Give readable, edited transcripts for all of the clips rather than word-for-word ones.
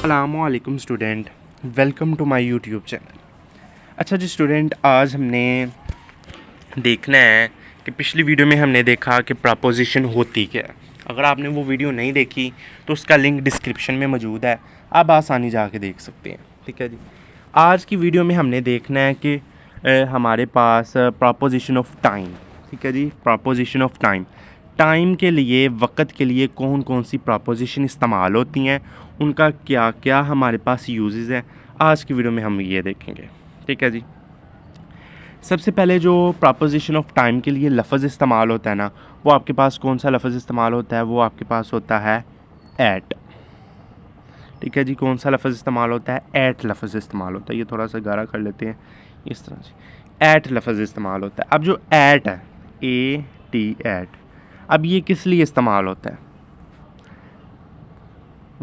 अस्सलामुअलैकुम student, welcome to my YouTube channel. अच्छा जी स्टूडेंट, आज हमने देखना है कि पिछली वीडियो में हमने देखा कि प्रपोजिशन होती क्या है। अगर आपने वो वीडियो नहीं देखी तो उसका लिंक डिस्क्रिप्शन में मौजूद है, आप आसानी जाके देख सकते हैं। ठीक है जी। आज की वीडियो में हमने देखना है कि हमारे पास प्रपोजिशन ऑफ टाइम। ठीक है जी, प्रपोजिशन ऑफ टाइम। टाइम के लिए, वक़्त के लिए कौन कौन सी प्रपोजिशन इस्तेमाल होती हैं, उनका क्या क्या हमारे पास यूजेस हैं, आज की वीडियो में हम ये देखेंगे। ठीक है जी। सबसे पहले जो प्रपोजिशन ऑफ टाइम के लिए लफ्ज़ इस्तेमाल होता है ना, वो आपके पास कौन सा लफ्ज़ इस्तेमाल होता है, वो आपके पास होता है एट। ठीक है जी। कौन सा लफ्ज़ इस्तेमाल होता है? एट लफ्ज़ इस्तेमाल होता है। ये थोड़ा सा गाढ़ा कर लेते हैं इस तरह से। एट लफ्ज़ इस्तेमाल होता है। अब जो एट है, ए टी एट, अब ये किस लिए इस्तेमाल होता है?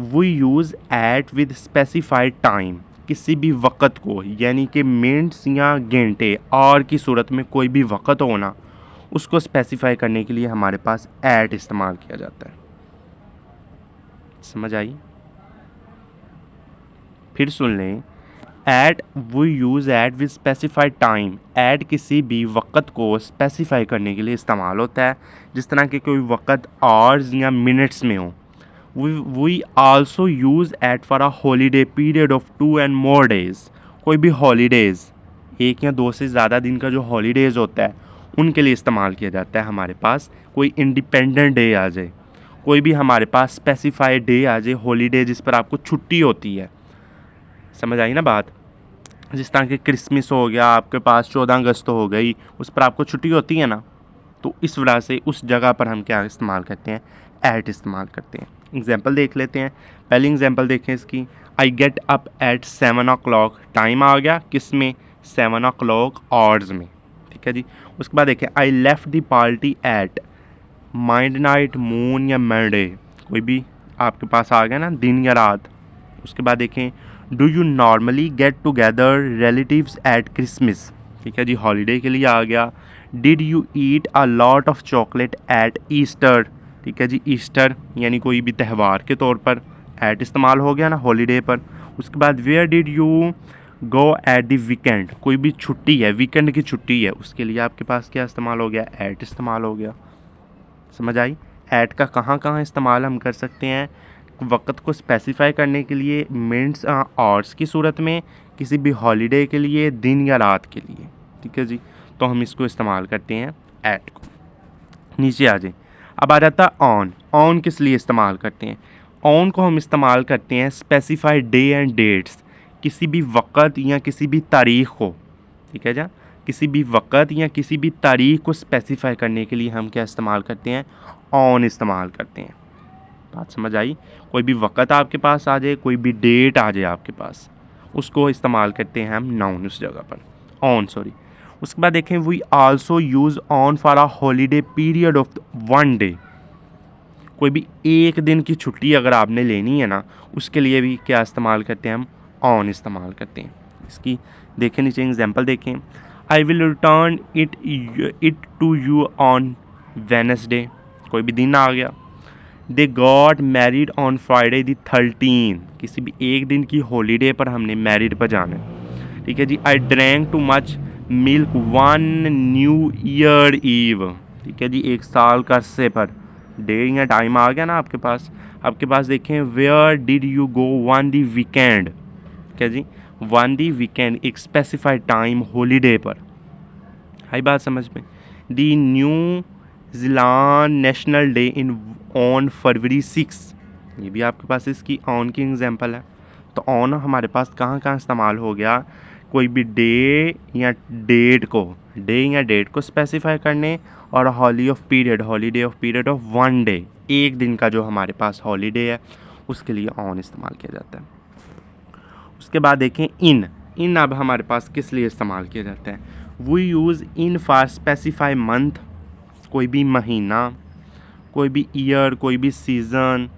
We use at with specified time, किसी भी वक़्त को, यानी कि मिनट्स या घंटे और की सूरत में कोई भी वक़्त हो ना, उसको स्पेसिफाई करने के लिए हमारे पास एट इस्तेमाल किया जाता है। समझ आई? फिर सुन लें, at we use at with specified time. At किसी भी वक़्त को स्पेसिफाई करने के लिए इस्तेमाल होता है, जिस तरह के कोई वक़्त आवर्स या मिनट्स में हो। We also use at for a holiday period of 2 and more days। कोई भी हॉलीडेज़, 1 या 2 से ज़्यादा दिन का जो हॉलीडेज़ होता है, उनके लिए इस्तेमाल किया जाता है। हमारे पास कोई इंडिपेंडेंट डे आ जाए, कोई भी हमारे पास स्पेसिफाइड डे आ जाए, हॉलीडे जिस पर आपको छुट्टी होती है। समझ आई ना बात? जिस तरह कि क्रिसमस हो गया, आपके पास 14 अगस्त हो गई, उस पर आपको छुट्टी होती है ना, तो इस वजह से उस जगह पर हम क्या इस्तेमाल करते हैं? एट इस्तेमाल करते हैं। एग्जाम्पल देख लेते हैं। पहली एग्जाम्पल देखें इसकी। I get up at 7 o'clock। Time आ गया किस में? 7 o'clock आवर्स में। ठीक है जी। उसके बाद देखें, I left the party at midnight, moon या मंडे, कोई भी आपके पास आ गया ना, दिन या रात। उसके बाद देखें, do you normally get together relatives at Christmas. ठीक है जी, हॉलीडे के लिए आ गया। Did you eat a lot of chocolate at Easter. ठीक है जी, ईस्टर यानी कोई भी त्यौहार के तौर पर एट इस्तेमाल हो गया ना, हॉलीडे पर। उसके बाद where did you go at the weekend, कोई भी छुट्टी है, वीकेंड की छुट्टी है, उसके लिए आपके पास क्या इस्तेमाल हो गया? एट इस्तेमाल हो गया। समझ आई? एट का कहाँ कहाँ इस्तेमाल हम कर सकते हैं? वक़्त को स्पेसिफाई करने के लिए, मिनट्स आवर्स की सूरत में, किसी भी हॉलीडे के लिए, दिन या रात के लिए। ठीक है जी, तो हम इसको इस्तेमाल करते हैं एट को। नीचे आ जाए। अब आ जाता है ऑन। ऑन किस लिए इस्तेमाल करते हैं? ऑन को हम इस्तेमाल करते हैं स्पेसिफाइड डे एंड डेट्स, किसी भी वक़्त या किसी भी तारीख़ को। ठीक है जा, किसी भी वक़्त या किसी भी तारीख़ को स्पेसिफाई करने के लिए हम क्या इस्तेमाल करते हैं? ऑन इस्तेमाल करते हैं। बात समझ आई? कोई भी वक़्त आपके पास आ जाए, कोई भी डेट आ जाए आपके पास, उसको इस्तेमाल करते हैं हम नाउन उस जगह पर, ऑन सॉरी। उसके बाद देखें, we also use on for a holiday period of 1 day। कोई भी एक दिन की छुट्टी अगर आपने लेनी है ना, उसके लिए भी क्या इस्तेमाल करते हैं हम? ऑन इस्तेमाल करते हैं। इसकी देखें नीचे एग्जाम्पल देखें। I will return it to you on Wednesday, कोई भी दिन आ गया। They got married on Friday the 13, किसी भी एक दिन की हॉलीडे पर हमने मैरिड पर जाना है। ठीक है जी। I drank too much milk one New Year Eve. ठीक है जी, एक साल का अरसे पर डे या टाइम आ गया ना आपके पास। आपके पास देखें, where did you go on the weekend. क्या जी, वन दी वीकेंड, एक स्पेसिफाइड टाइम हॉलीडे पर। आई बात समझ में? The New Zealand national day in on February 6, ये भी आपके पास इसकी ऑन की एग्जांपल है। तो ऑन हमारे पास कहाँ कहाँ इस्तेमाल हो गया? कोई भी डे या डेट को, डे या डेट को स्पेसिफाई करने, और holiday of period of 1 day, एक दिन का जो हमारे पास हॉलीडे है, उसके लिए ऑन इस्तेमाल किया जाता है। उसके बाद देखें इन। इन अब हमारे पास किस लिए इस्तेमाल किया जाता है? We use in for specify month, कोई भी महीना, कोई भी ईयर, कोई भी सीज़न,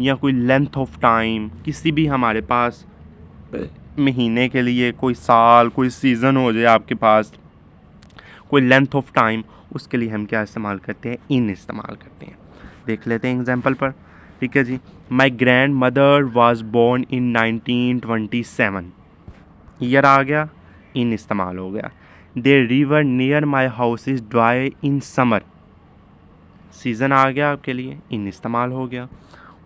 या कोई लेंथ ऑफ टाइम, किसी भी हमारे पास महीने के लिए, कोई साल, कोई सीज़न हो जाए आपके पास, कोई लेंथ ऑफ टाइम, उसके लिए हम क्या इस्तेमाल करते हैं? इन इस्तेमाल करते हैं। देख लेते हैं एग्जांपल पर। ठीक है जी। My grandmother was born in 1927, year आ गया, इन इस्तेमाल हो गया। The river near my house is dry in summer, season आ गया आपके लिए, इन इस्तेमाल हो गया।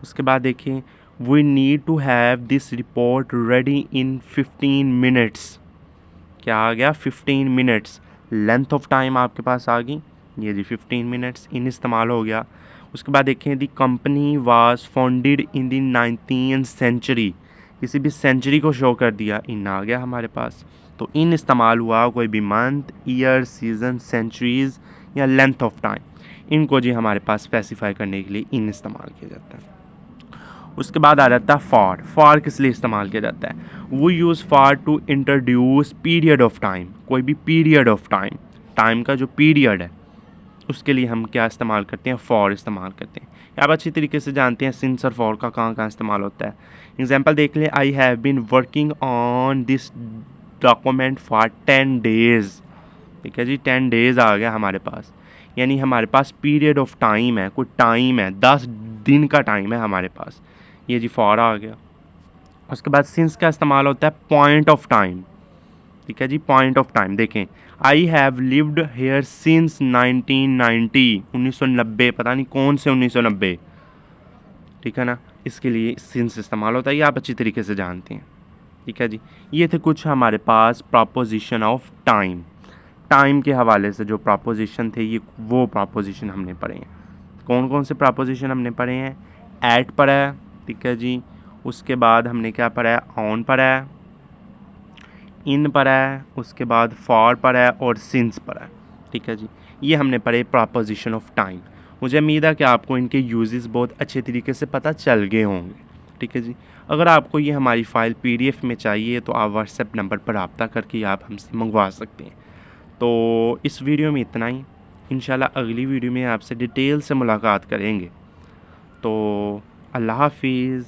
उसके बाद देखिए we need to have this report ready in 15 minutes, क्या आ गया 15 मिनट्स, लेंथ ऑफ टाइम आपके पास आ गई, ये जी 15 मिनट्स, इन इस्तेमाल हो गया। उसके बाद देखें the company was founded in the 19th century, किसी भी सेंचुरी को शो कर दिया, इन आ गया हमारे पास। तो इन इस्तेमाल हुआ कोई भी मंथ, ईयर, सीज़न, सेंचुरीज़ या लेंथ ऑफ टाइम, इनको जी हमारे पास स्पेसिफाई करने के लिए इन इस्तेमाल किया जाता है। उसके बाद आ जाता है फॉर। फॉर किस लिए इस्तेमाल किया जाता है? वो use for to introduce period of time, कोई भी पीरियड ऑफ टाइम, टाइम का जो पीरियड है उसके लिए हम क्या इस्तेमाल करते हैं? फॉर इस्तेमाल करते हैं। आप अच्छी तरीके से जानते हैं सिंस और फॉर का कहाँ कहाँ इस्तेमाल होता है। एग्जाम्पल देख लें, I have been working on this document for 10 days, ठीक है जी, 10 डेज़ आ गया हमारे पास, यानी हमारे पास पीरियड ऑफ टाइम है, कोई टाइम है, 10 दिन का टाइम है हमारे पास, ये जी फॉर आ गया। उसके बाद सिंस का इस्तेमाल होता है पॉइंट ऑफ टाइम, ठीक है जी, पॉइंट ऑफ टाइम। देखें, I have lived here since 1990, 1990, पता नहीं कौन से 1990, ठीक है ना, इसके लिए सिंस इस्तेमाल होता है, ये आप अच्छी तरीके से जानते हैं, ठीक है जी। ये थे कुछ हमारे पास प्रपोजिशन ऑफ टाइम, टाइम के हवाले से जो प्रपोजिशन थे, ये वो प्रपोजिशन हमने पढ़े हैं। कौन कौन से प्रपोजिशन हमने पढ़े हैं? एट पढ़ा है, ठीक है जी। उसके बाद हमने क्या पढ़ा है? ऑन पढ़ा है, इन पढ़ा है, उसके बाद फॉर पढ़ा है और सिंस पढ़ा है, ठीक है जी। ये हमने पढ़े प्रपोजिशन ऑफ टाइम। मुझे उम्मीद है कि आपको इनके यूजेस बहुत अच्छे तरीके से पता चल गए होंगे, ठीक है जी। अगर आपको ये हमारी फ़ाइल PDF में चाहिए तो आप व्हाट्सएप नंबर पर रब्ता करके आप हमसे मंगवा सकते हैं। तो इस वीडियो में इतना ही, इंशाल्लाह अगली वीडियो में आपसे डिटेल से मुलाकात करेंगे। तो अल्लाह हाफिज़।